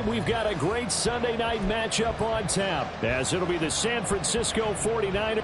we've got a great Sunday night matchup on tap, as it'll be the San Francisco 49ers.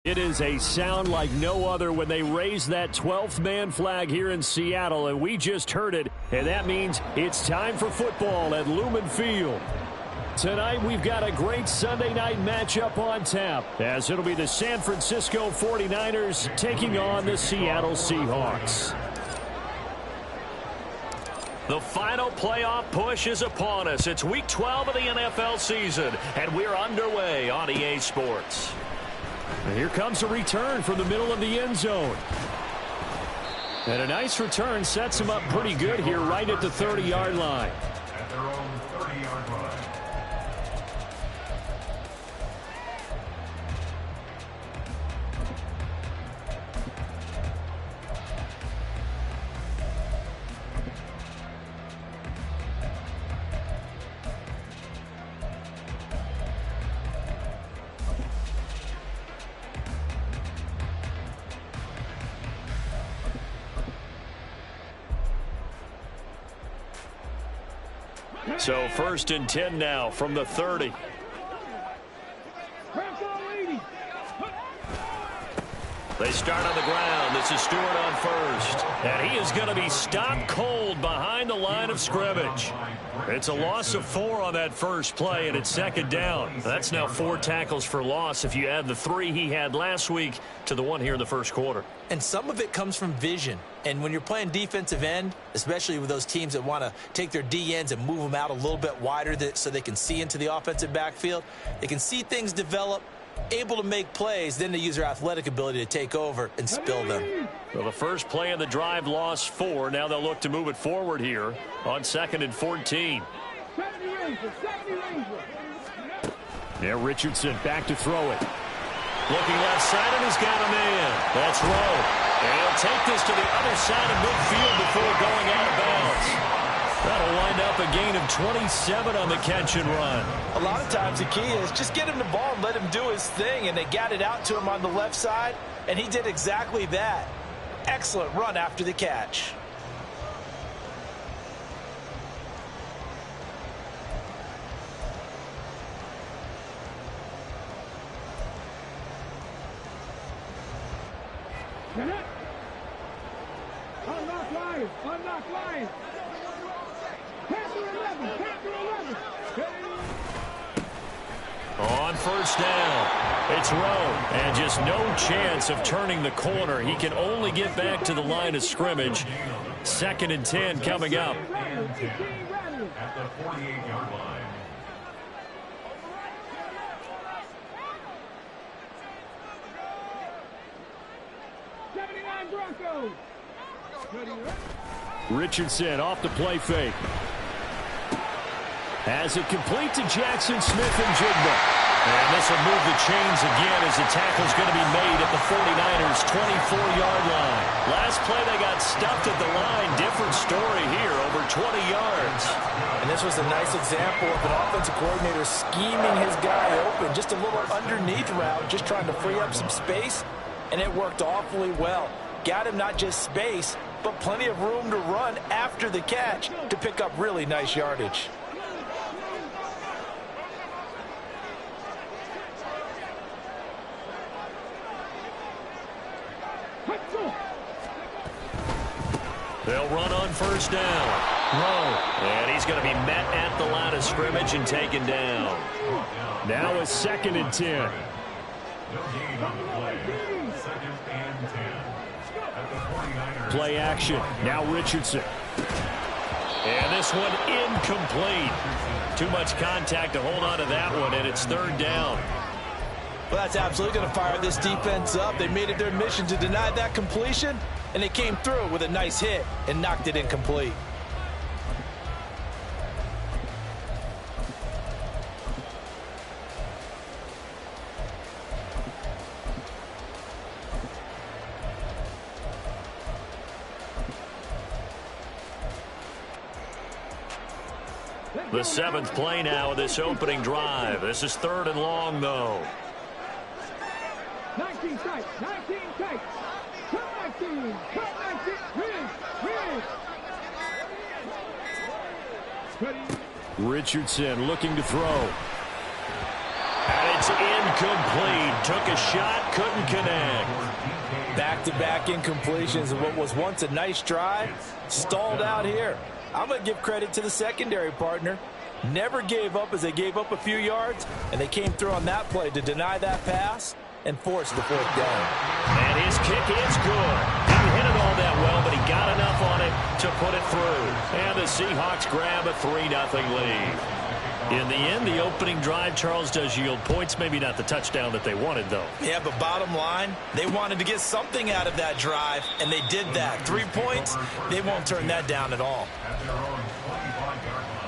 It is a sound like no other when they raise that 12th man flag here in Seattle, and we just heard it, and that means it's time for football at Lumen Field. Tonight we've got a great Sunday night matchup on tap, as it'll be the San Francisco 49ers taking on the Seattle Seahawks. The final playoff push is upon us. It's Week 12 of the NFL season, and we're underway on EA Sports. And here comes a return from the middle of the end zone. And a nice return sets him up pretty good here right at the 30-yard line. At their own 30-yard line. So 1st and 10 now from the 30. They start on the ground. This is Stewart on first. And he is going to be stopped cold behind the line of scrimmage. It's a loss of 4 on that first play, and it's 2nd down. That's now 4 tackles for loss if you add the 3 he had last week to the 1 here in the first quarter. And some of it comes from vision. And when you're playing defensive end, especially with those teams that want to take their D ends and move them out a little bit wider so they can see into the offensive backfield, they can see things develop, able to make plays, then they use their athletic ability to take over and spill them. Well, the first play of the drive lost 4. Now they'll look to move it forward here on 2nd and 14. There, Richardson back to throw it. Looking left side, and he's got a man. That's Rowe. And he'll take this to the other side of midfield before going out of bounds. That'll wind up a gain of 27 on the catch and run. A lot of times the key is just get him the ball and let him do his thing, and they got it out to him on the left side, and he did exactly that. Excellent run after the catch. Unlock line! Unlock line! Panther 11! Panther 11! on first down. It's Rowe, and just no chance of turning the corner. He can only get back to the line of scrimmage. 2nd and 10 coming up. At the 48-yard line. Richardson off the play fake. Has it complete to Jackson Smith-Njigba. And this will move the chains again as the tackle's going to be made at the 49ers' 24-yard line. Last play they got stuffed at the line. Different story here, over 20 yards. And this was a nice example of an offensive coordinator scheming his guy open. Just a little underneath route, just trying to free up some space. And it worked awfully well. Got him not just space, but plenty of room to run after the catch to pick up really nice yardage. They'll run on first down. Rowe. And he's going to be met at the line of scrimmage and taken down. Now a 2nd and 10. No gain on the play. 2nd and 10. At the 49ers. Play action. Now Richardson. And this one incomplete. Too much contact to hold on to that one, and it's 3rd down. Well, that's absolutely going to fire this defense up. They made it their mission to deny that completion, and they came through with a nice hit and knocked it incomplete. The 7th play now of this opening drive. This is 3rd and long, though. 19 tight, 19 tight. Cut 19, cut 19, Richardson looking to throw. And it's incomplete. Took a shot, couldn't connect. Back-to-back incompletions of what was once a nice drive. Stalled out here. I'm going to give credit to the secondary partner. Never gave up as they gave up a few yards, and they came through on that play to deny that pass and force the 4th down. And his kick is good. Didn't hit it all that well, but he got enough on it to put it through. And the Seahawks grab a 3-0 lead. In the end, the opening drive, Charles, does yield points. Maybe not the touchdown that they wanted, though. Yeah, but bottom line, they wanted to get something out of that drive, and they did that. 3 points, they won't turn that down at all. At their own 25-yard line.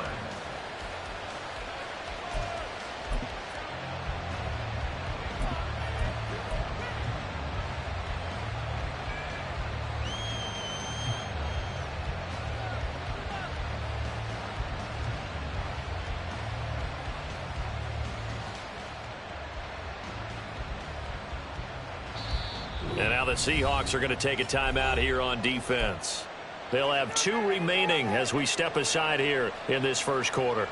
And now the Seahawks are going to take a timeout here on defense. They'll have 2 remaining as we step aside here in this first quarter.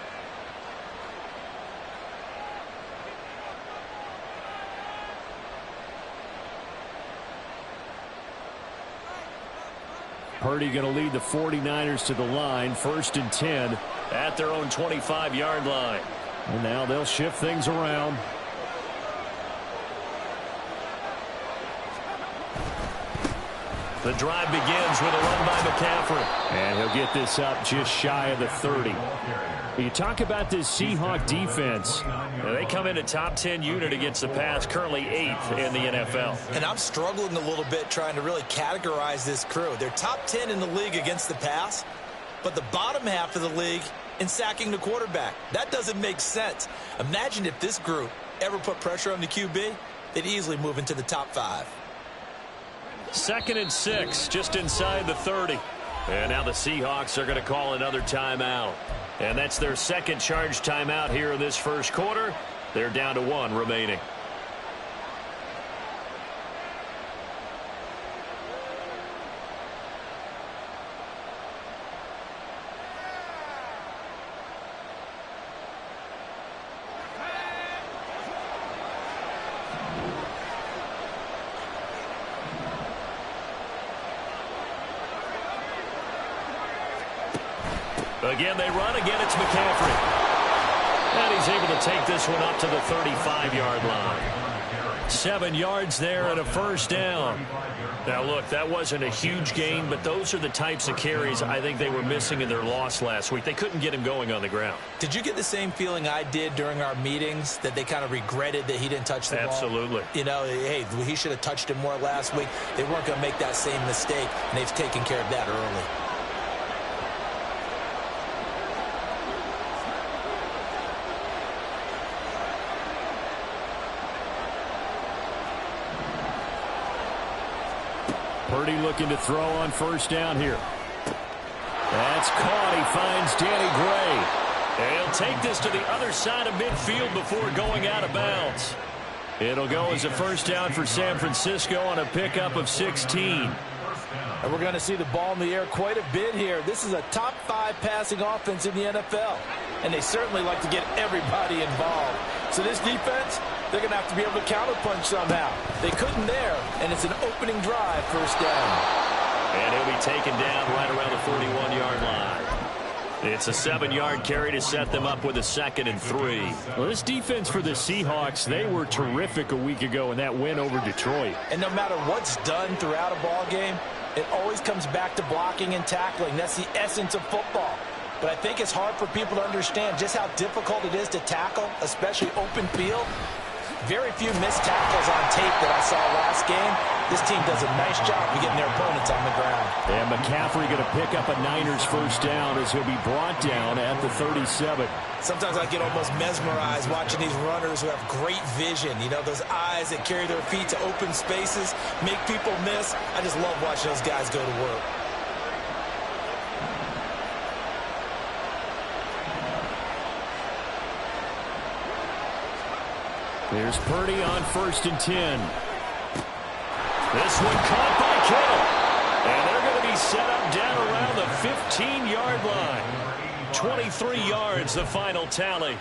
Purdy going to lead the 49ers to the line. 1st and 10 at their own 25-yard line. And now they'll shift things around. The drive begins with a run by McCaffrey. And he'll get this up just shy of the 30. You talk about this Seahawk defense. Now, they come in a top 10 unit against the pass, currently 8th in the NFL. And I'm struggling a little bit trying to really categorize this crew. They're top 10 in the league against the pass, but the bottom half of the league in sacking the quarterback. That doesn't make sense. Imagine if this group ever put pressure on the QB, they'd easily move into the top 5. 2nd and 6, just inside the 30. And now the Seahawks are going to call another timeout. And that's their 2nd charge timeout here in this first quarter. They're down to 1 remaining. Again, they run. Again, it's McCaffrey. And he's able to take this one up to the 35-yard line. 7 yards there and a first down. Now, look, that wasn't a huge gain, but those are the types of carries I think they were missing in their loss last week. They couldn't get him going on the ground. Did you get the same feeling I did during our meetings, that they kind of regretted that he didn't touch the ball? Absolutely. You know, hey, he should have touched it more last week. They weren't going to make that same mistake, and they've taken care of that early. Purdy looking to throw on first down here. That's caught. He finds Danny Gray. And he'll take this to the other side of midfield before going out of bounds. It'll go as a first down for San Francisco on a pickup of 16. And we're going to see the ball in the air quite a bit here. This is a top 5 passing offense in the NFL. And they certainly like to get everybody involved. So this defense, they're going to have to be able to counterpunch somehow. They couldn't there, and it's an opening drive, first down. And he'll be taken down right around the 41-yard line. It's a 7-yard carry to set them up with a 2nd and 3. Well, this defense for the Seahawks, they were terrific a week ago in that win over Detroit. And no matter what's done throughout a ball game, it always comes back to blocking and tackling. That's the essence of football. But I think it's hard for people to understand just how difficult it is to tackle, especially open field. Very few missed tackles on tape that I saw last game. This team does a nice job of getting their opponents on the ground. And McCaffrey going to pick up a Niners first down as he'll be brought down at the 37. Sometimes I get almost mesmerized watching these runners who have great vision. You know, those eyes that carry their feet to open spaces, make people miss. I just love watching those guys go to work. Here's Purdy on 1st and 10. This one caught by Kittle. And they're going to be set up down around the 15-yard line. 23 yards, the final tally.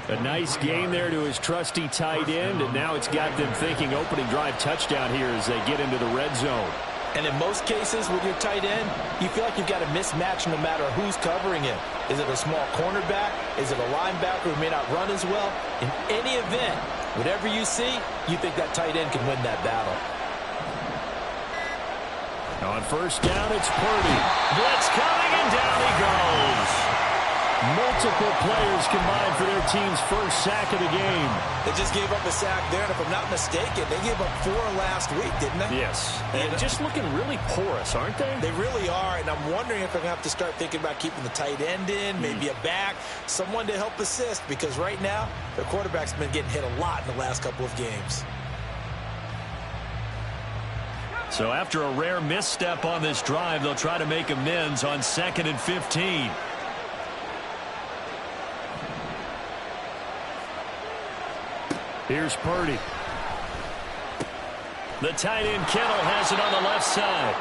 A nice gain there to his trusty tight end, and now it's got them thinking opening drive touchdown here as they get into the red zone. And in most cases with your tight end, you feel like you've got a mismatch no matter who's covering him. Is it a small cornerback? Is it a linebacker who may not run as well? In any event, whatever you see, you think that tight end can win that battle. On first down, it's Purdy. Blitz coming, and down he goes. Multiple players combined for their team's first sack of the game. They just gave up a sack there, and if I'm not mistaken, they gave up 4 last week, didn't they? Yes. And just looking really porous, aren't they? They really are, and I'm wondering if they're going to have to start thinking about keeping the tight end in, maybe a back, someone to help assist, because right now, their quarterback's been getting hit a lot in the last couple of games. So after a rare misstep on this drive, they'll try to make amends on 2nd and 15. Here's Purdy. The tight end Kittle has it on the left side.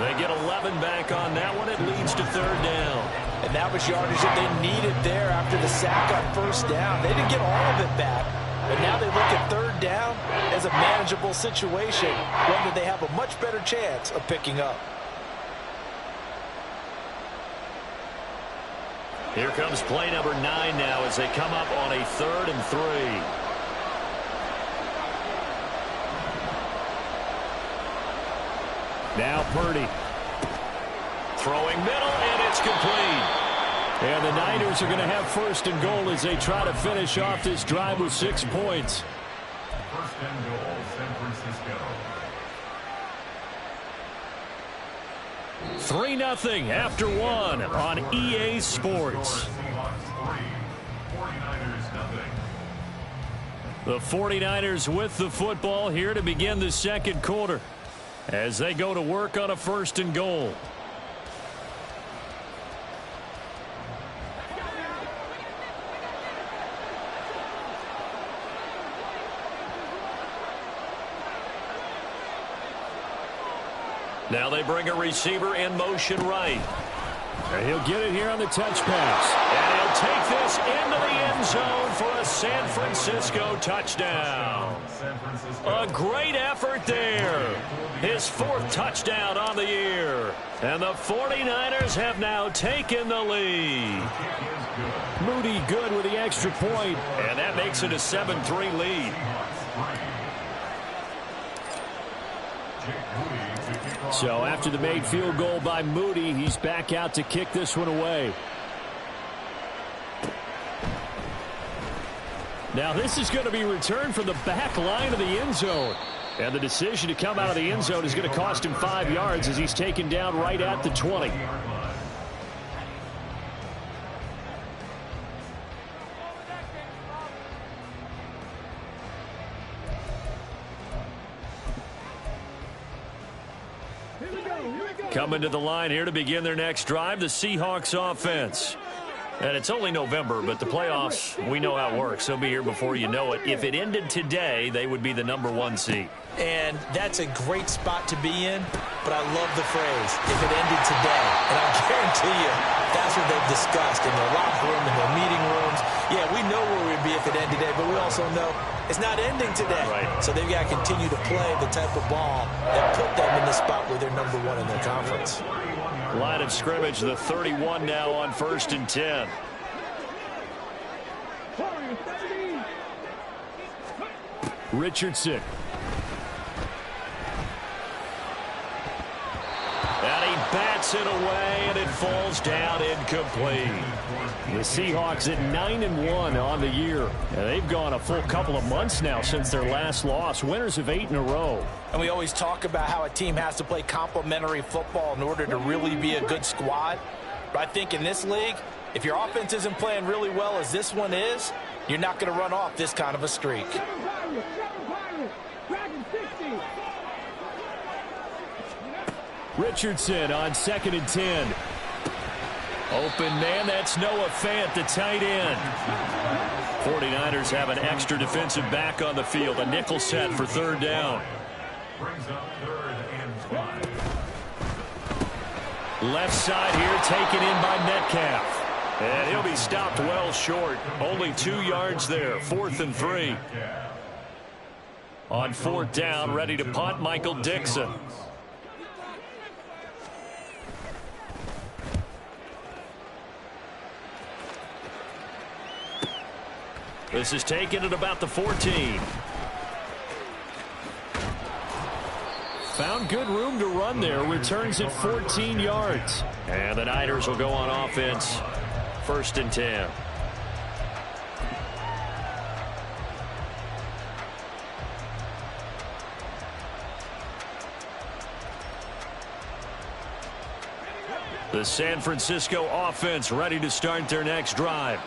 They get 11 back on that one. It leads to 3rd down. And that was yardage that they needed there after the sack on first down. They didn't get all of it back. But now they look at 3rd down as a manageable situation, one that they have a much better chance of picking up. Here comes play number 9 now as they come up on a 3rd and 3. Now Purdy. Throwing middle, and it's complete. And the Niners are going to have 1st and goal as they try to finish off this drive with 6 points. 1st and goal, San Francisco. 3-0 after 1 on EA Sports. The 49ers with the football here to begin the 2nd quarter as they go to work on a 1st and goal. Now they bring a receiver in motion right. And he'll get it here on the touch pass. And he'll take this into the end zone for a San Francisco touchdown. A great effort there. His 4th touchdown on the year. And the 49ers have now taken the lead. Moody good with the extra point. And that makes it a 7-3 lead. So after the made field goal by Moody, he's back out to kick this one away. Now this is going to be returned from the back line of the end zone. And the decision to come out of the end zone is going to cost him 5 yards as he's taken down right at the 20. Coming to the line here to begin their next drive, the Seahawks offense. And it's only November, but the playoffs, we know how it works. They'll be here before you know it. If it ended today, they would be the #1 seed. And that's a great spot to be in, but I love the phrase, if it ended today. And I guarantee you, that's what they've discussed in their locker room, in their meeting rooms. Yeah, we know where we'd be if it ended today, but we also know it's not ending today. Right. So they've got to continue to play the type of ball that put them in the spot where they're #1 in their conference. Line of scrimmage, the 31 now on 1st and 10. Richardson. And he bats it away, and it falls down incomplete. The Seahawks at 9-1 on the year. And they've gone a full couple of months now since their last loss. Winners of 8 in a row. And we always talk about how a team has to play complementary football in order to really be a good squad. But I think in this league, if your offense isn't playing really well as this one is, you're not going to run off this kind of a streak. Richardson on 2nd and 10. Open man, that's Noah Fant, the tight end. 49ers have an extra defensive back on the field. A nickel set for 3rd down. Brings up 3rd and 5. Left side here taken in by Metcalf. And he'll be stopped well short. Only 2 yards there. 4th and 3. On 4th down, ready to punt, Michael Dixon. This is taken at about the 14. Found good room to run there. Returns at 14 yards. And the Niners will go on offense. 1st and 10. The San Francisco offense ready to start their next drive.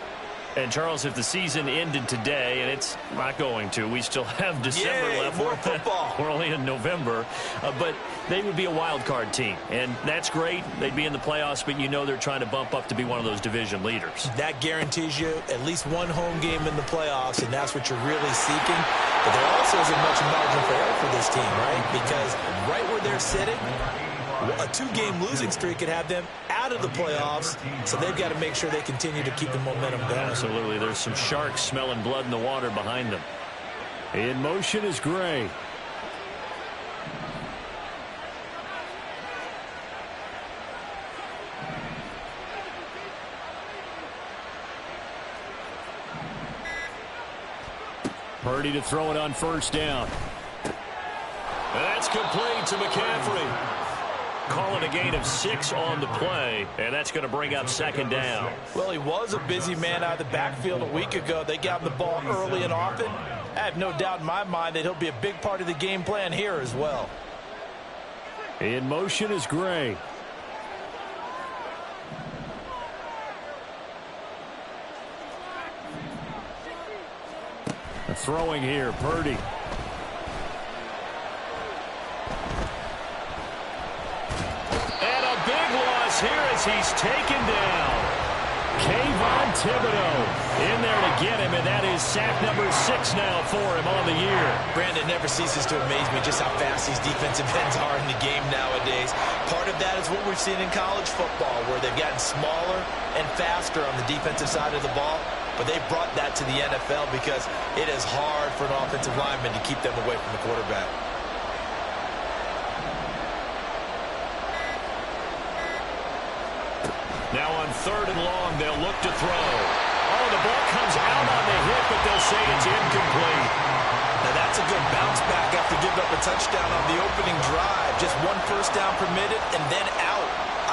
And, Charles, if the season ended today, and it's not going to, we still have December left. More football. We're only in November. But they would be a wild card team. And that's great. They'd be in the playoffs, but you know they're trying to bump up to be one of those division leaders. That guarantees you at least one home game in the playoffs, and that's what you're really seeking. But there also isn't much margin for error for this team, right? Because right where they're sitting, a 2-game losing streak could have them out of the playoffs, so they've got to make sure they continue to keep the momentum going. Absolutely. There's some sharks smelling blood in the water behind them. In motion is Gray. Purdy to throw it on 1st down. And that's complete to McCaffrey. Calling a gain of 6 on the play, and that's going to bring up 2nd down. Well, he was a busy man out of the backfield a week ago. They got him the ball early and often. I have no doubt in my mind that he'll be a big part of the game plan here as well. In motion is Gray. Throwing here, Purdy. And a big loss here as he's taken down. Kayvon Thibodeau in there to get him, and that is sack number 6 now for him on the year. Brandon, never ceases to amaze me just how fast these defensive ends are in the game nowadays. Part of that is what we've seen in college football, where they've gotten smaller and faster on the defensive side of the ball, but they've brought that to the NFL because it is hard for an offensive lineman to keep them away from the quarterback. Now on 3rd and long, they'll look to throw. Oh, the ball comes out on the hit, but they'll say it's incomplete. Now that's a good bounce back after giving up a touchdown on the opening drive. Just 1 first down permitted and then out.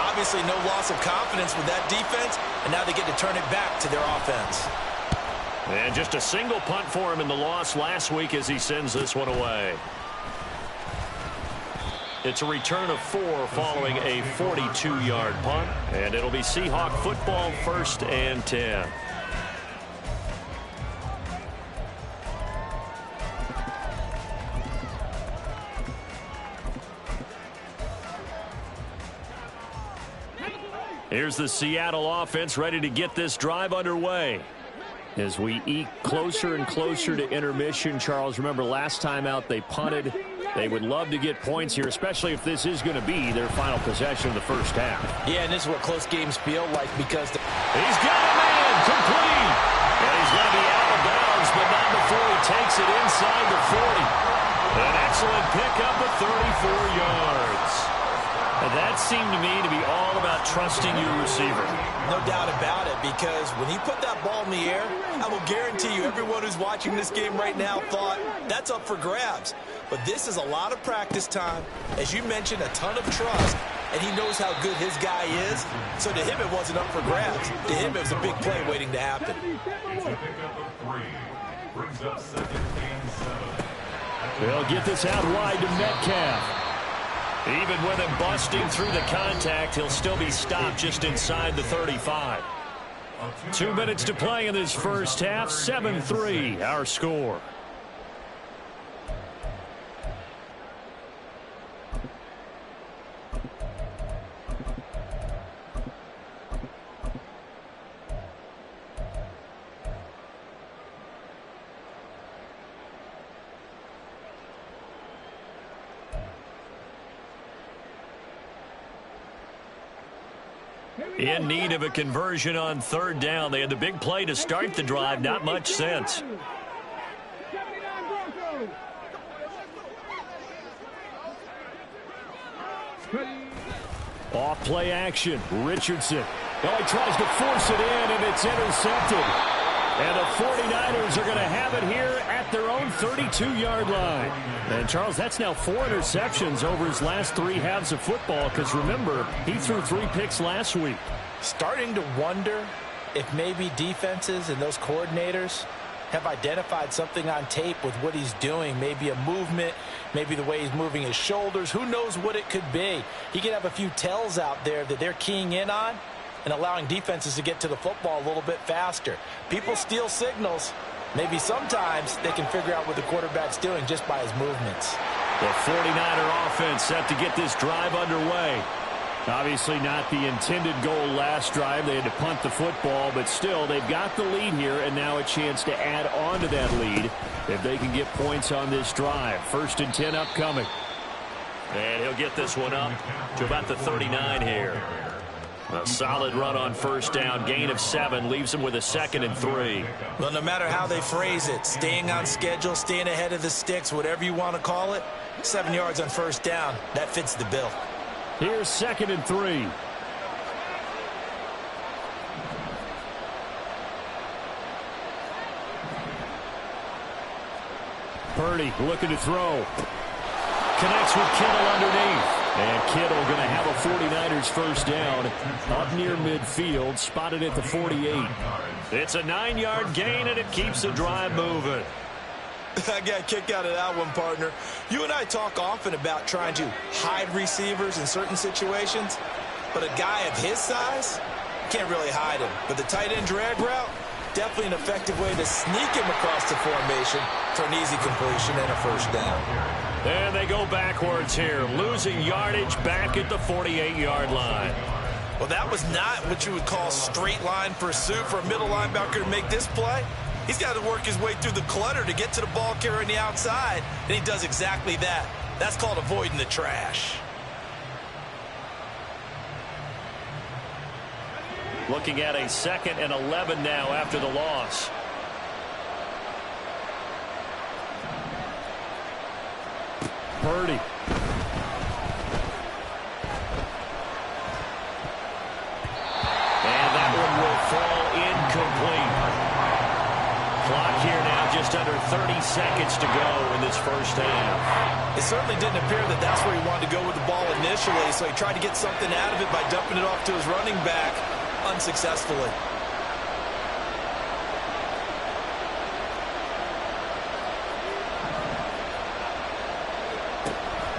Obviously no loss of confidence with that defense, and now they get to turn it back to their offense. And just a single punt for him in the loss last week as he sends this one away. It's a return of 4 following a 42-yard punt, and it'll be Seahawk football, 1st and 10. Here's the Seattle offense ready to get this drive underway. As we eke closer and closer to intermission, Charles, remember last time out they punted. They would love to get points here, especially if this is going to be their final possession of the first half. Yeah, and this is what close games feel like because he's got a man complete. And he's going to be out of bounds, but not before he takes it inside the 40. An excellent pickup of 34 yards. And that seemed to me to be all about trusting your receiver. No doubt about it, because when he put that ball in the air, I will guarantee you everyone who's watching this game right now thought that's up for grabs. But this is a lot of practice time. As you mentioned, a ton of trust, and he knows how good his guy is. So to him, it wasn't up for grabs. To him, it was a big play waiting to happen. It's a pickup of 3. Brings up 2nd and 7. They'll get this out wide to Metcalf. Even with him busting through the contact, he'll still be stopped just inside the 35. 2 minutes to play in this first half. 7-3, our score. In need of a conversion on 3rd down. They had the big play to start the drive. Not much sense. Off play action. Richardson. Oh, he tries to force it in, and it's intercepted. And the 49ers are going to have it here at their own 32-yard line. And, Charles, that's now 4 interceptions over his last 3 halves of football because, remember, he threw 3 picks last week. Starting to wonder if maybe defenses and those coordinators have identified something on tape with what he's doing. Maybe a movement, maybe the way he's moving his shoulders. Who knows what it could be? He could have a few tells out there that they're keying in on and allowing defenses to get to the football a little bit faster. People steal signals. Maybe sometimes they can figure out what the quarterback's doing just by his movements. The 49er offense set to get this drive underway. Obviously not the intended goal last drive. They had to punt the football, but still they've got the lead here and now a chance to add on to that lead if they can get points on this drive. 1st and 10 upcoming. And he'll get this one up to about the 39 here. A solid run on 1st down. Gain of 7 leaves him with a 2nd and 3. Well, no matter how they phrase it, staying on schedule, staying ahead of the sticks, whatever you want to call it, 7 yards on 1st down, that fits the bill. Here's 2nd and 3. Purdy looking to throw. Connects with Kittle underneath. And Kittle going to have a 49ers first down up near midfield, spotted at the 48. It's a 9-yard gain, and it keeps the drive moving. I got a kick out of that one, partner. You and I talk often about trying to hide receivers in certain situations, but a guy of his size can't really hide him. But the tight end drag route, definitely an effective way to sneak him across the formation for an easy completion and a first down. And they go backwards here, losing yardage back at the 48-yard line. Well, that was not what you would call straight line pursuit for a middle linebacker to make this play. He's got to work his way through the clutter to get to the ball carrier on the outside, and he does exactly that. That's called avoiding the trash. Looking at a 2nd and 11 now after the loss. Purdy. And that one will fall incomplete. Clock here now just under 30 seconds to go in this first half. It certainly didn't appear that that's where he wanted to go with the ball initially, so he tried to get something out of it by dumping it off to his running back unsuccessfully.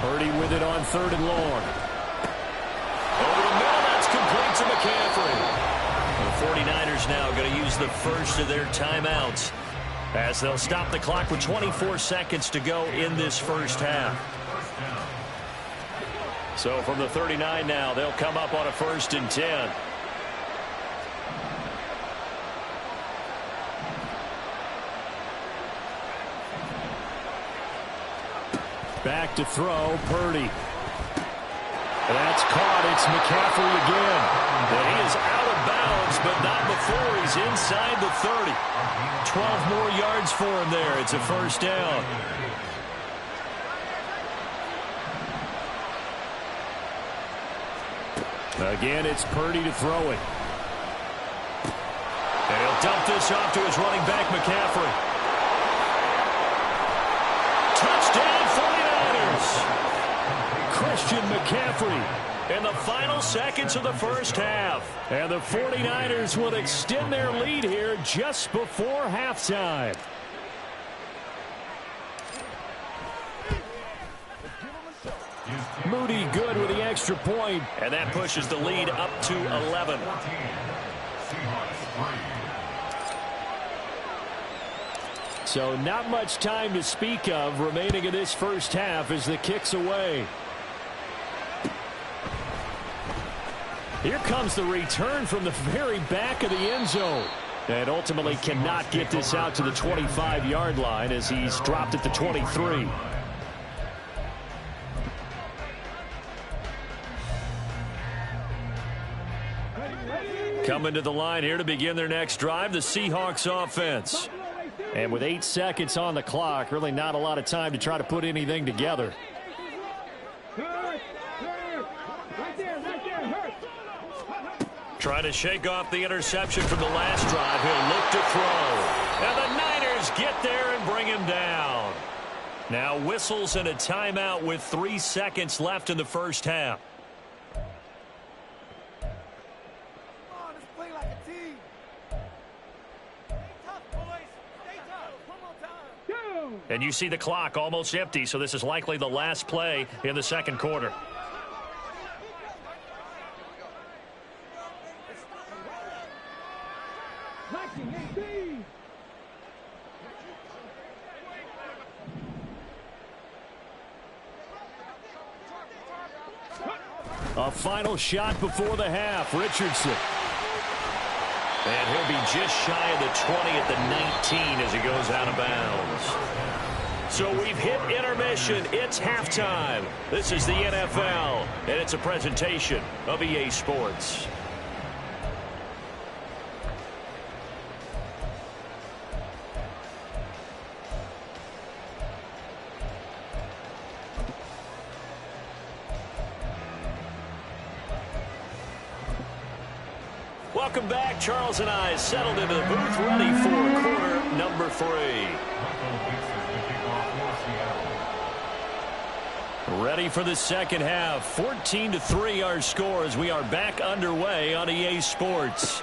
Purdy with it on 3rd and long. Over the middle, that's complete to McCaffrey. The 49ers now going to use the first of their timeouts as they'll stop the clock with 24 seconds to go in this first half. So from the 39 now, they'll come up on a 1st and 10. Back to throw, Purdy. That's caught. It's McCaffrey again. And he is out of bounds, but not before he's inside the 30. 12 more yards for him there. It's a first down. Again, it's Purdy to throw it. And he'll dump this off to his running back, McCaffrey. Touchdown, 49ers. Christian McCaffrey in the final seconds of the first half. And the 49ers will extend their lead here just before halftime. Moody good with the extra point, and that pushes the lead up to 11. So not much time to speak of remaining in this first half as the kick's away. Here comes the return from the very back of the end zone. And ultimately cannot get this out to the 25-yard line as he's dropped at the 23. Coming to the line here to begin their next drive, the Seahawks offense. And with 8 seconds on the clock, really not a lot of time to try to put anything together. Trying to shake off the interception from the last drive. He'll look to throw. And the Niners get there and bring him down. Now whistles and a timeout with 3 seconds left in the first half. And you see the clock almost empty, so this is likely the last play in the second quarter. A final shot before the half. Richardson. And he'll be just shy of the 20 at the 19 as he goes out of bounds. So we've hit intermission. It's halftime. This is the NFL, and it's a presentation of EA Sports. Welcome back. Charles and I settled into the booth, ready for quarter number 3. Ready for the second half. 14-3 our score as we are back underway on EA Sports.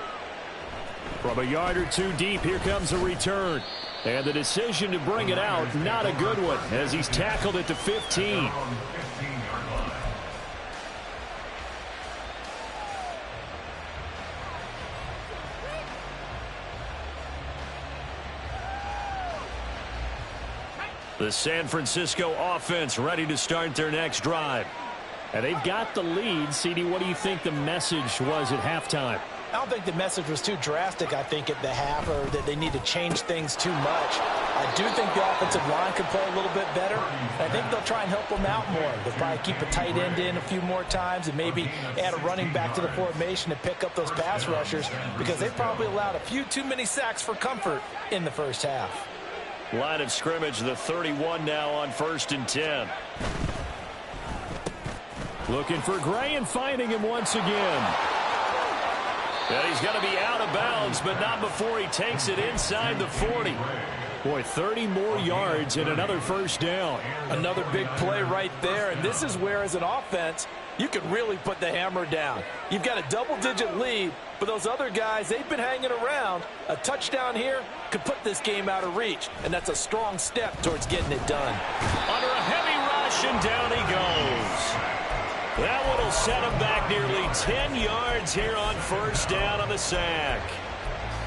From a yard or two deep, here comes a return. And the decision to bring it out, not a good one, as he's tackled at the 15. The San Francisco offense ready to start their next drive. And they've got the lead. CD, what do you think the message was at halftime? I don't think the message was too drastic, I think, at the half, or that they need to change things too much. I do think the offensive line could play a little bit better. I think they'll try and help them out more. They'll probably keep a tight end in a few more times and maybe add a running back to the formation to pick up those pass rushers, because they probably allowed a few too many sacks for comfort in the first half. Line of scrimmage, the 31 now on 1st and 10. Looking for Gray and finding him once again. And he's going to be out of bounds, but not before he takes it inside the 40. Boy, 30 more yards and another first down. Another big play right there, and this is where, as an offense, you can really put the hammer down. You've got a double-digit lead, but those other guys, they've been hanging around. A touchdown here could put this game out of reach, and that's a strong step towards getting it done. Under a heavy rush, and down he goes. That one will set him back nearly 10 yards here on first down on the sack.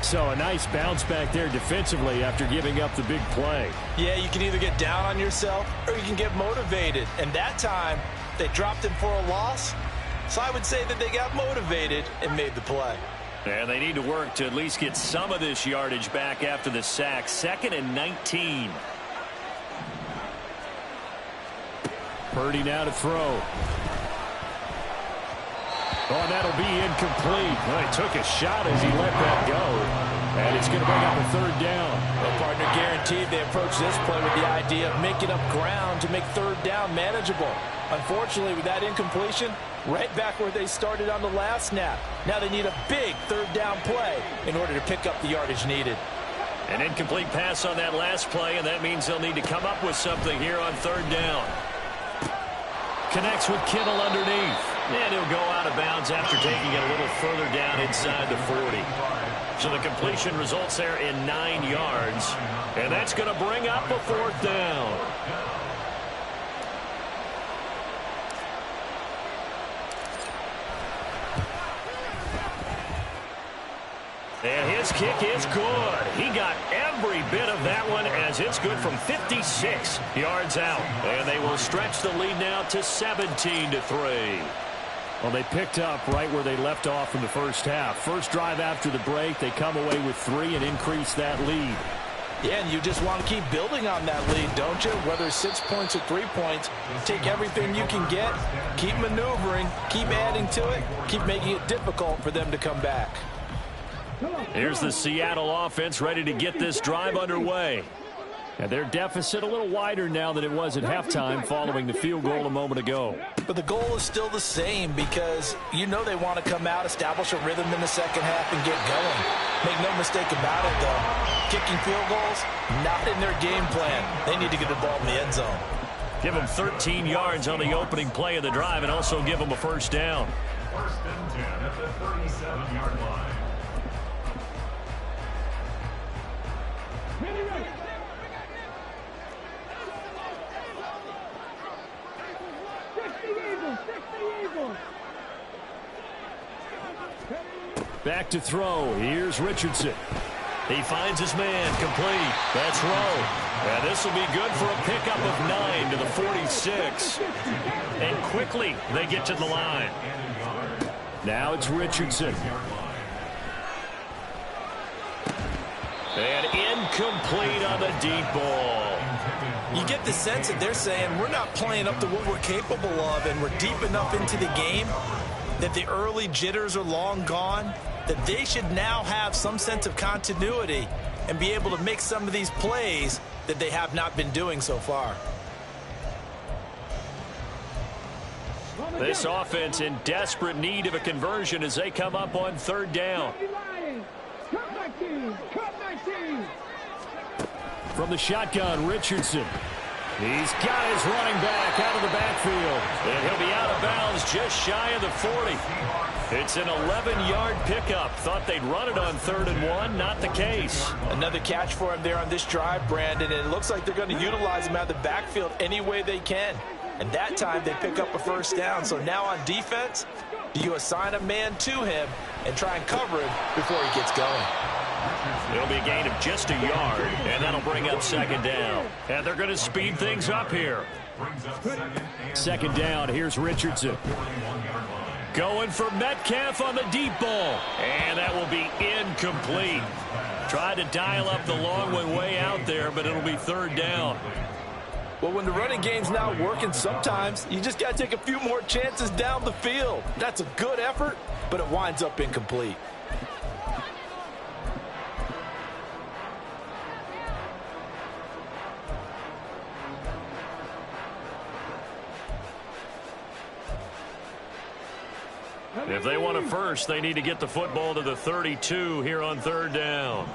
So a nice bounce back there defensively after giving up the big play. Yeah, you can either get down on yourself or you can get motivated. And that time, they dropped him for a loss. So I would say that they got motivated and made the play. And they need to work to at least get some of this yardage back after the sack. 2nd and 19. Purdy now to throw. Oh, and that'll be incomplete. Well, he took a shot as he let that go. And it's going to bring up a 3rd down. Well, partner, guaranteed they approach this play with the idea of making up ground to make 3rd down manageable. Unfortunately, with that incompletion, right back where they started on the last snap. Now they need a big 3rd down play in order to pick up the yardage needed. An incomplete pass on that last play, and that means they'll need to come up with something here on 3rd down. Connects with Kittle underneath. And he'll go out of bounds after taking it a little further down inside the 40. So the completion results there in 9 yards. And that's going to bring up a 4th down. And his kick is good. He got every bit of that one as it's good from 56 yards out. And they will stretch the lead now to 17-3. Well, they picked up right where they left off in the first half. First drive after the break, they come away with 3 and increase that lead. Yeah, and you just want to keep building on that lead, don't you? Whether it's 6 points or 3 points, take everything you can get, keep maneuvering, keep adding to it, keep making it difficult for them to come back. Here's the Seattle offense ready to get this drive underway. And their deficit a little wider now than it was at halftime following the field goal a moment ago. But the goal is still the same, because you know they want to come out, establish a rhythm in the second half, and get going. Make no mistake about it, though. Kicking field goals, not in their game plan. They need to get the ball in the end zone. Give them 13 yards on the opening play of the drive and also give them a first down. 1st and 10 at the 37-yard line. Back to throw. Here's Richardson. He finds his man. Complete. That's Rowe. And this will be good for a pickup of 9 to the 46. And quickly they get to the line. Now it's Richardson. And incomplete on the deep ball. You get the sense that they're saying we're not playing up to what we're capable of, and we're deep enough into the game that the early jitters are long gone, that they should now have some sense of continuity and be able to make some of these plays that they have not been doing so far. This offense in desperate need of a conversion as they come up on 3rd down. From the shotgun, Richardson. He's got his running back out of the backfield. And he'll be out of bounds just shy of the 40. It's an 11-yard pickup. Thought they'd run it on 3rd and 1. Not the case. Another catch for him there on this drive, Brandon. And it looks like they're going to utilize him out of the backfield any way they can. And that time they pick up a first down. So now on defense, do you assign a man to him and try and cover him before he gets going? It'll be a gain of just a yard, and that'll bring up second down. And they're going to speed things up here. Second down, here's Richardson. Going for Metcalf on the deep ball. And that will be incomplete. Tried to dial up the long one way out there, but it'll be third down. Well, when the running game's not working, sometimes you just got to take a few more chances down the field. That's a good effort, but it winds up incomplete. If they want a first, they need to get the football to the 32 here on third down.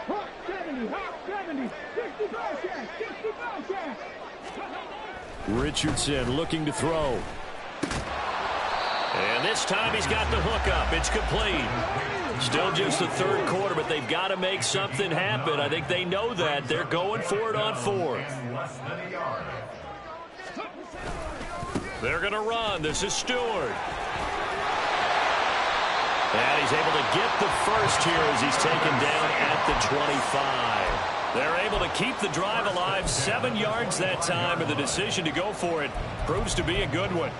Hawk 70, 65 sack. Richardson looking to throw. And this time he's got the hook up. It's complete. Still just the third quarter, but they've got to make something happen. I think they know that. They're going for it on fourth. They're going to run. This is Stewart. And he's able to get the first here as he's taken down at the 25. They're able to keep the drive alive, 7 yards that time, and the decision to go for it proves to be a good one.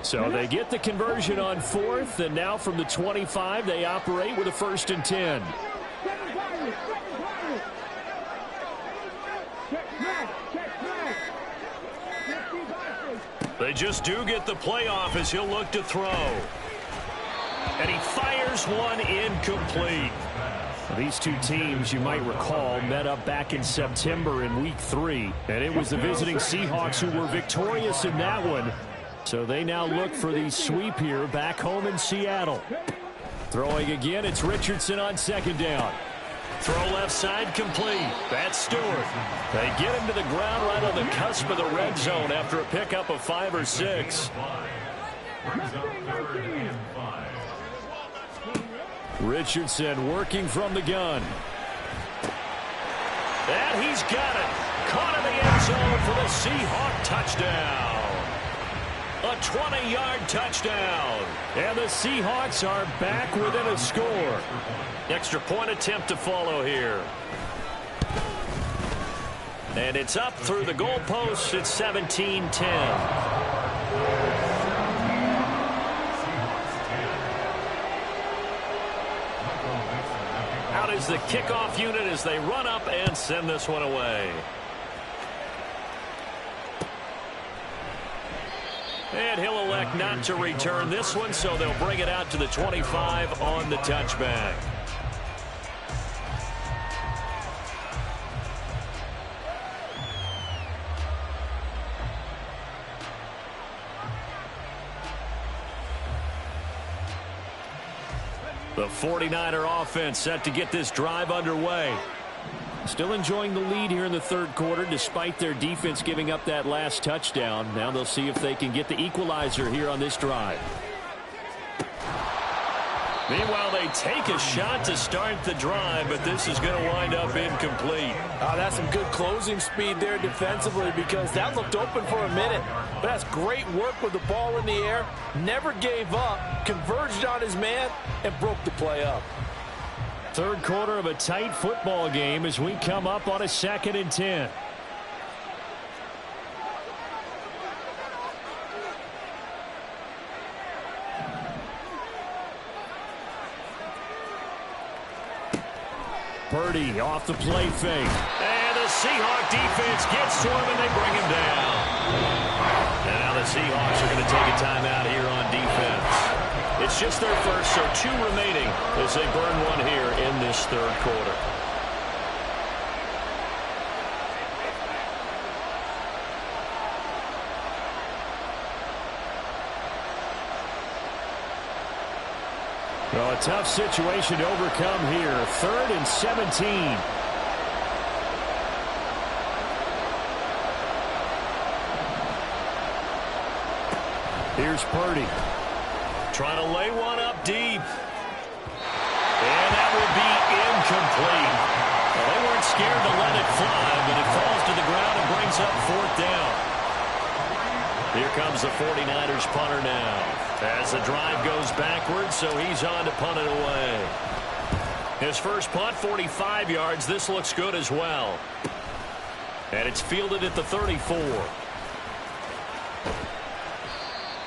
So they get the conversion on fourth, and now from the 25, they operate with a 1st and 10. They just do get the playoff as he'll look to throw. And he fires one incomplete. These two teams, you might recall, met up back in September in Week 3. And it was the visiting Seahawks who were victorious in that one. So they now look for the sweep here back home in Seattle. Throwing again, it's Richardson on second down. Throw left side complete. That's Stewart. They get him to the ground right on the cusp of the red zone after a pickup of 5 or 6. Richardson working from the gun. And he's got it. Caught in the end zone for the Seahawk touchdown. A 20-yard touchdown. And the Seahawks are back within a score. Extra point attempt to follow here. And it's up through the goalposts. It's 17-10. Out is the kickoff unit as they run up and send this one away. And he'll elect not to return this one, so they'll bring it out to the 25 on the touchback. The 49er offense set to get this drive underway. Still enjoying the lead here in the third quarter despite their defense giving up that last touchdown. Now they'll see if they can get the equalizer here on this drive. Meanwhile, they take a shot to start the drive, but this is going to wind up incomplete. That's some good closing speed there defensively because that looked open for a minute. But that's great work with the ball in the air. Never gave up, converged on his man, and broke the play up. Third quarter of a tight football game as we come up on a 2nd and 10. Purdy off the play fake. And the Seahawk defense gets to him and they bring him down. And now the Seahawks are going to take a timeout here on defense. It's just their first, so 2 remaining as they burn one here in this third quarter. Well, a tough situation to overcome here. 3rd and 17. Here's Purdy. Trying to lay one up deep. And that will be incomplete. Well, they weren't scared to let it fly, but it falls to the ground and brings up 4th down. Here comes the 49ers punter now. As the drive goes backwards, so he's on to punt it away. His first punt, 45 yards. This looks good as well. And it's fielded at the 34.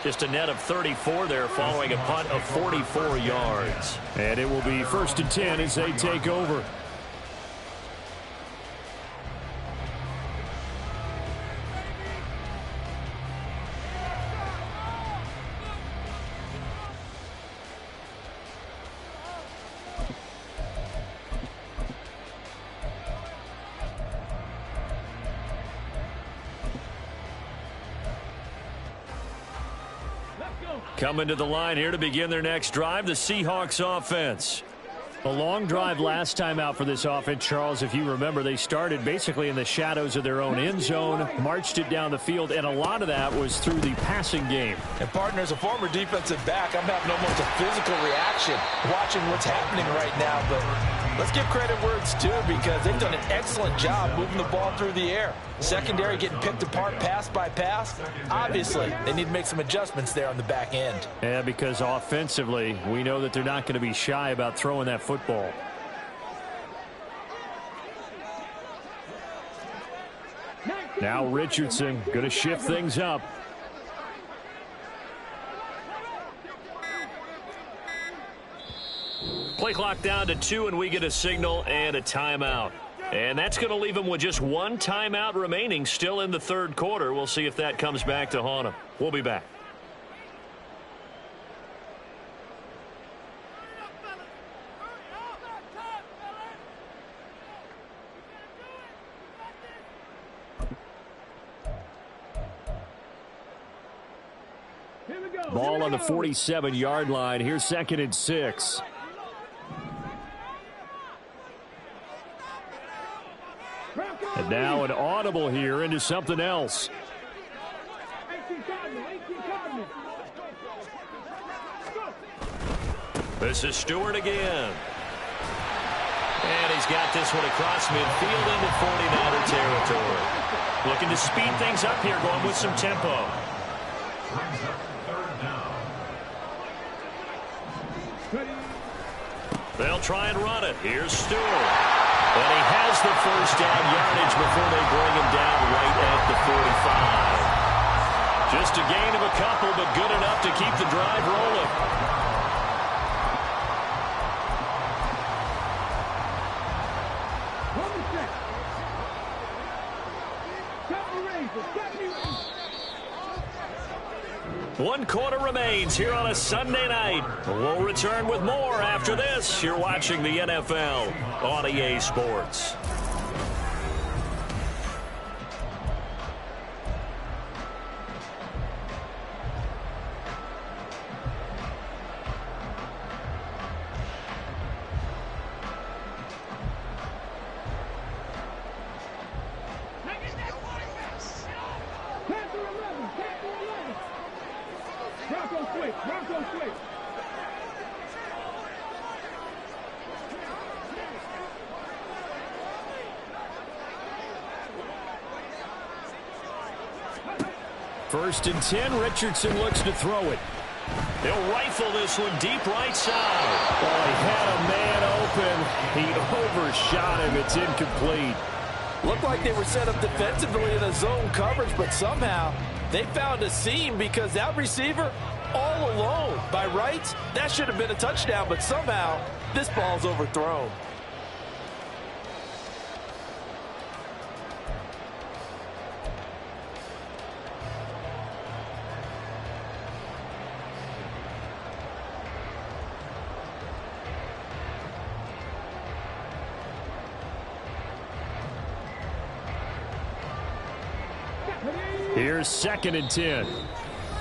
Just a net of 34 there following a punt of 44 yards. And it will be 1st and 10 as they take over. Coming to the line here to begin their next drive, the Seahawks offense. A long drive last time out for this offense, Charles. If you remember, they started basically in the shadows of their own end zone, marched it down the field, and a lot of that was through the passing game. And, partner, as a former defensive back, I'm having almost a physical reaction watching what's happening right now. But let's give credit where it's due because they've done an excellent job moving the ball through the air. Secondary getting picked apart pass by pass. Obviously, they need to make some adjustments there on the back end. Yeah, because offensively, we know that they're not going to be shy about throwing that football. Now Richardson going to shift things up. Play clock down to 2, and we get a signal and a timeout. And that's going to leave them with just one timeout remaining still in the 3rd quarter. We'll see if that comes back to haunt them. We'll be back. Ball on the 47-yard line. Here's 2nd and 6. And now an audible here into something else. This is Stewart again. And he's got this one across midfield into 49er territory. Looking to speed things up here, going with some tempo. Brings up 3rd down. They'll try and run it. Here's Stewart. And he has the 1st down yardage before they bring him down right at the 45. Just a gain of a couple, but good enough to keep the drive rolling. One quarter remains here on a Sunday night. We'll return with more after this. You're watching the NFL on EA Sports. First and 10, Richardson looks to throw it. He'll rifle this one deep right side. Oh, he had a man open. He overshot him. It's incomplete. Looked like they were set up defensively in a zone coverage, but somehow they found a seam because that receiver all alone. By rights, that should have been a touchdown, but somehow this ball's overthrown. Here's 2nd and 10.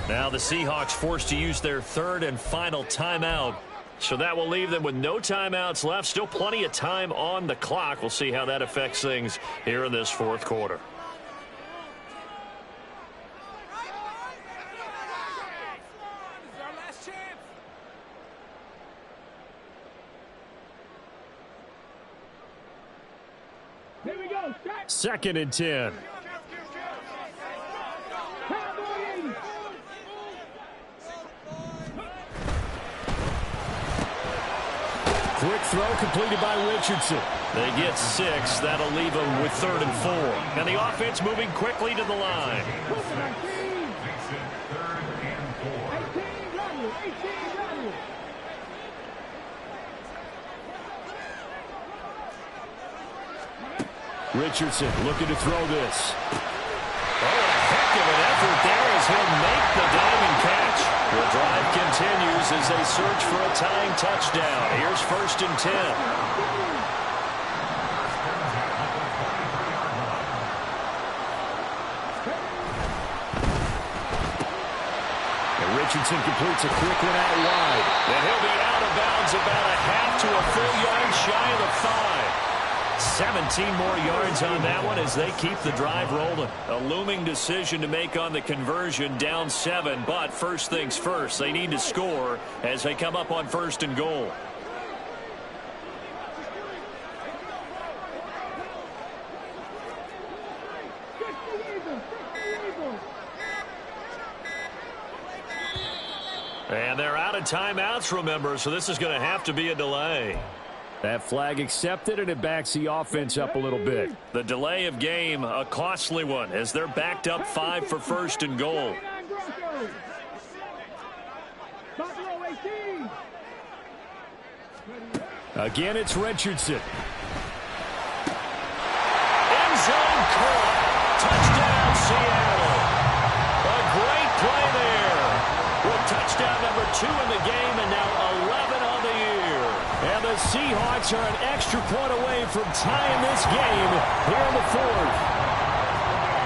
Now the Seahawks forced to use their 3rd and final timeout. So that will leave them with no timeouts left. Still plenty of time on the clock. We'll see how that affects things here in this 4th quarter. 2nd and 10. Quick throw completed by Richardson. They get 6. That'll leave them with 3rd and 4. And the offense moving quickly to the line. Richardson looking to throw this. Oh, a heck of an effort there as he'll make the diving catch. The drive continues as they search for a tying touchdown. Here's 1st and 10. And Richardson completes a quick one out wide. And he'll be out of bounds about a half to a full yard shy of the 5. 17 more yards on that one as they keep the drive rolling. A looming decision to make on the conversion, down 7, but first things first, they need to score as they come up on 1st and goal. And they're out of timeouts, remember, so this is going to have to be a delay. That flag accepted, and it backs the offense up a little bit. The delay of game, a costly one, as they're backed up 5 for 1st and goal. Again, it's Richardson. End zone caught. Touchdown, Seattle. A great play there. With touchdown number 2 in the game, and now 11 on the year. And the Seahawks are an extra point away from tying this game here in the 4th.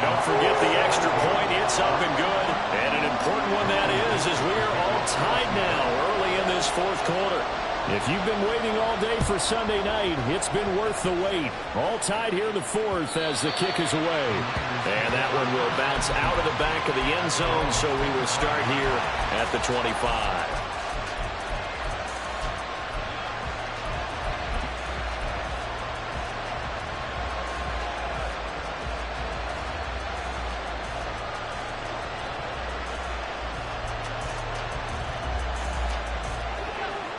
Don't forget the extra point. It's up and good. And an important one that is, as we are all tied now early in this 4th quarter. If you've been waiting all day for Sunday night, it's been worth the wait. All tied here in the 4th as the kick is away. And that one will bounce out of the back of the end zone, so we will start here at the 25.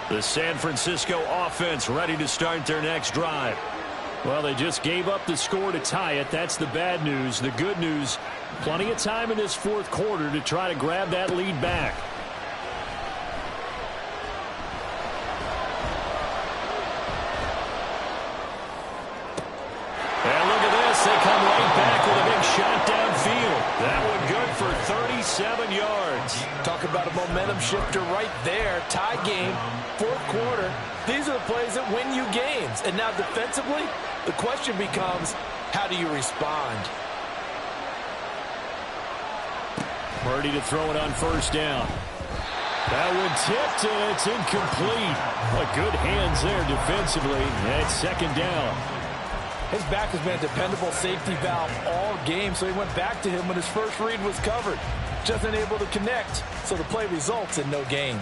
The San Francisco offense ready to start their next drive. Well, they just gave up the score to tie it. That's the bad news. The good news, plenty of time in this 4th quarter to try to grab that lead back. And look at this. They come right back with a big shot downfield. That one good for 37 yards. Talk about a momentum shifter right there. Tie game, 4th quarter. These are the plays that win you games. And now defensively, the question becomes, how do you respond? Purdy to throw it on 1st down. That one tipped, and it's incomplete. But good hands there defensively. And it's 2nd down. His back has been a dependable safety valve all game, so he went back to him when his first read was covered. Just unable to connect, so the play results in no gain.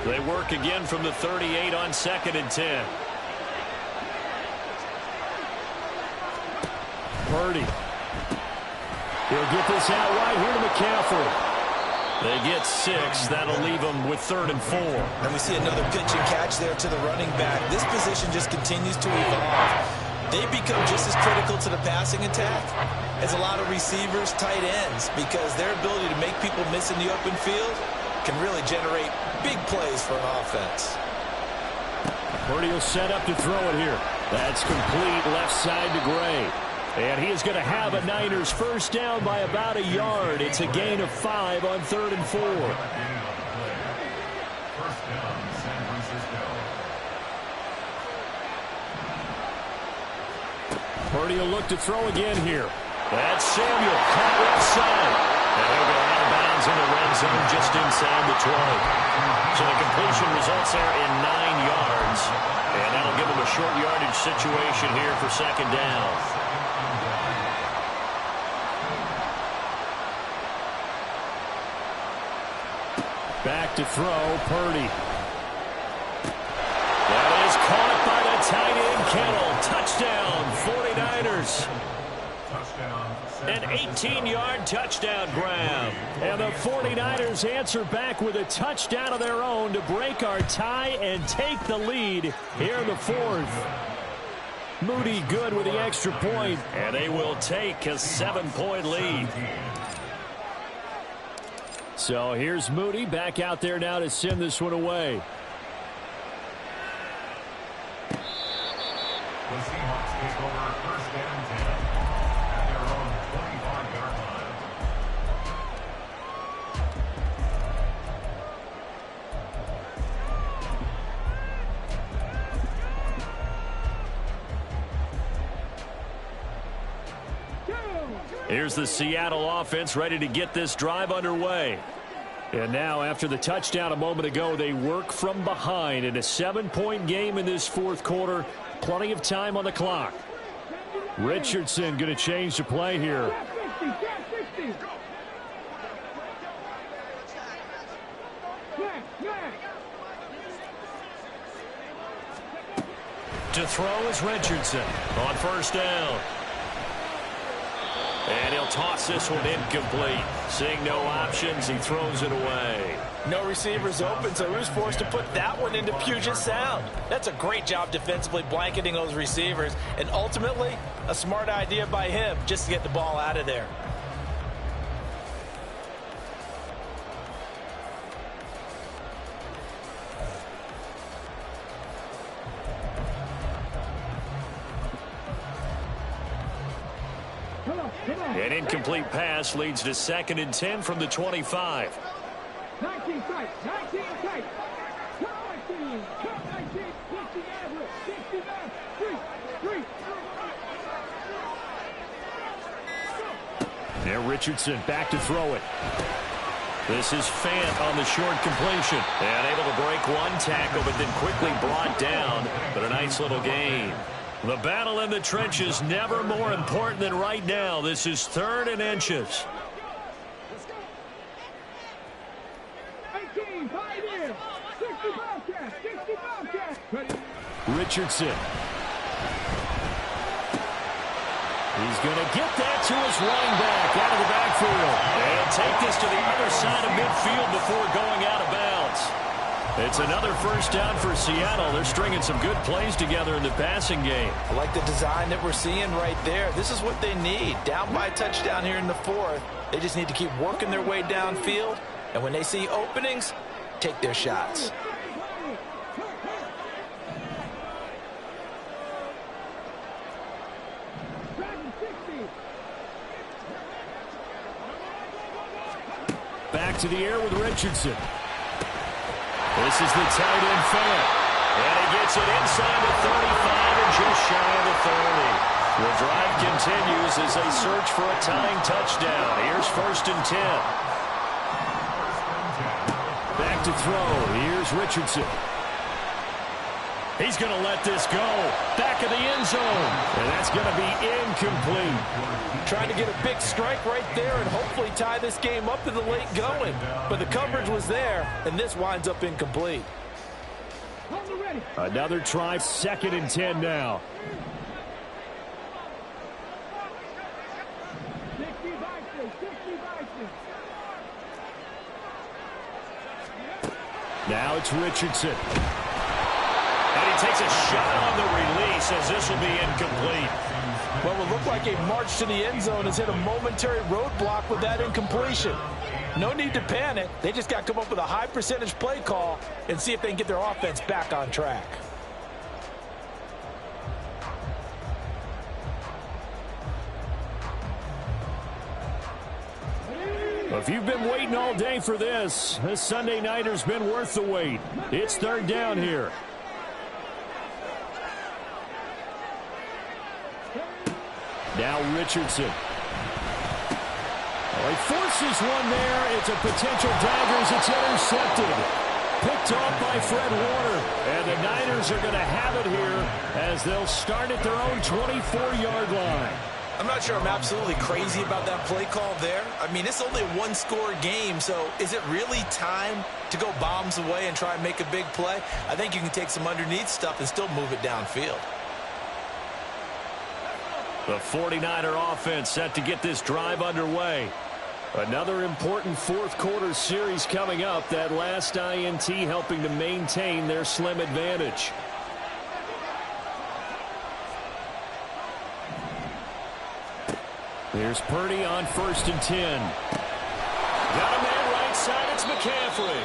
They work again from the 38 on 2nd and 10. Purdy. He'll get this out right here to McCaffrey. They get 6. That'll leave them with 3rd and 4. And we see another pitch and catch there to the running back. This position just continues to evolve. They become just as critical to the passing attack as a lot of receivers, tight ends, because their ability to make people miss in the open field can really generate big plays for an offense. Purdy will set up to throw it here. That's complete left side to Gray. And he is going to have a Niners 1st down by about a yard. It's a gain of 5 on 3rd and 4. 1st down, San Francisco. Purdy will look to throw again here. That's Samuel caught left side. And he'll go out of bounds in the red zone just inside the 20. So the completion results there in 9 yards. And that'll give him a short yardage situation here for 2nd down. Back to throw, Purdy. That is Caught by the tight end, Kittle. Touchdown, 49ers. An 18-yard touchdown grab. And the 49ers answer back with a touchdown of their own to break our tie and take the lead here in the fourth. Moody good with the extra point, and they will take a 7-point lead. So here's Moody back out there now to send this one away. The Seahawks take over first and 10 at their own 25-yard line. Here's the Seattle offense ready to get this drive underway. And now, after the touchdown a moment ago, they work from behind in a 7-point game in this fourth quarter. Plenty of time on the clock. Richardson going to change the play here. To throw is Richardson on first down. And he'll toss this one incomplete. Seeing no options, he throws it away. No receivers open, so he was forced to put that one into Puget Sound. That's a great job defensively blanketing those receivers. And ultimately, a smart idea by him just to get the ball out of there. An incomplete pass leads to 2nd and 10 from the 25. 19 tight, 19 tight. 19, 69, 3. There, Richardson back to throw it. This is Fant on the short completion. And able to break one tackle, but then quickly brought down. But a nice little gain. The battle in the trenches never more important than right now. This is 3rd and inches. 18, 5 in. 65 catch. Richardson. He's going to get that to his running back out of the backfield. And take this to the other side of midfield before going out of bounds. It's another first down for Seattle. They're stringing some good plays together in the passing game. I like the design that we're seeing right there. This is what they need. Down by a touchdown here in the fourth. They just need to keep working their way downfield. And when they see openings, take their shots. Back to the air with Richardson. This is the tight end Fant. And he gets it inside the 35 and just shy of the 30. The drive continues as they search for a tying touchdown. Here's 1st and 10. Back to throw. Here's Richardson. He's going to let this go. Back of the end zone. And that's going to be incomplete. Trying to get a big strike right there and hopefully tie this game up in the late going. But the coverage was there, and this winds up incomplete. Another try, 2nd and 10 now. Now it's Richardson. And he takes a shot on the release as this will be incomplete. What will look like a march to the end zone has hit a momentary roadblock with that incompletion. No need to panic. They just got to come up with a high percentage play call and see if they can get their offense back on track. If you've been waiting all day for this Sunday nighter's been worth the wait. It's 3rd down here. Now Richardson. Well, he forces one there. It's a potential dagger as it's intercepted. Picked off by Fred Warner. And the Niners are going to have it here as they'll start at their own 24-yard line. I'm not sure I'm absolutely crazy about that play call there. I mean, it's only a one-score game, so is it really time to go bombs away and try and make a big play? I think you can take some underneath stuff and still move it downfield. The 49er offense set to get this drive underway. Another important fourth-quarter series coming up. That last INT helping to maintain their slim advantage. Here's Purdy on 1st and 10. Got a man right side. It's McCaffrey.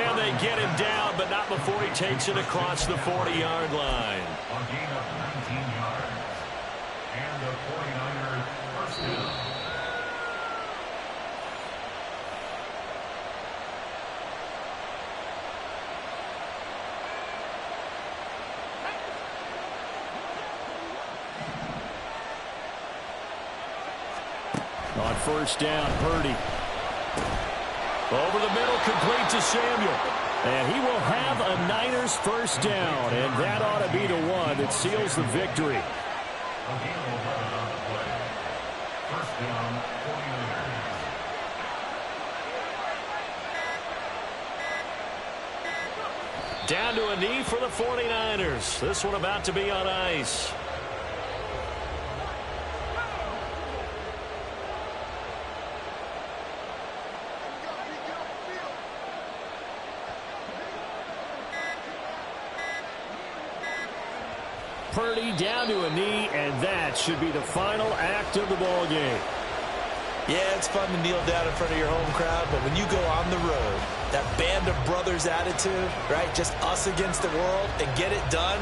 And they get him down, but not before he takes it across the 40-yard line. A gain of 19 yards. And the 49ers first down. On 1st down, Purdy. Over the middle, complete to Samuel. And he will have a Niners first down. And that ought to be the one that seals the victory. A gain of 11 on the play. First down, 49ers. Down to a knee for the 49ers. This one about to be on ice. Purdy down to a knee, and that should be the final act of the ball game. Yeah, it's fun to kneel down in front of your home crowd, but when you go on the road, that band of brothers attitude, right, just us against the world, and get it done,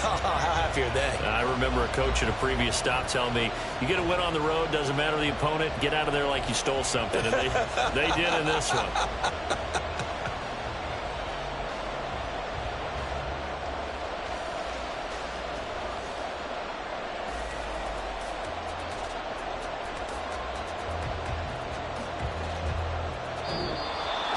how happy are they? I remember a coach at a previous stop telling me, you get a win on the road, doesn't matter the opponent, get out of there like you stole something, and they did in this one.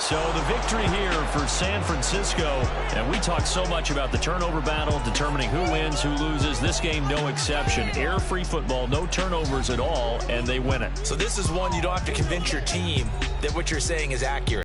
So the victory here for San Francisco, and we talked so much about the turnover battle, determining who wins, who loses. This game, no exception. Air-free football, no turnovers at all, and they win it. So this is one you don't have to convince your team that what you're saying is accurate.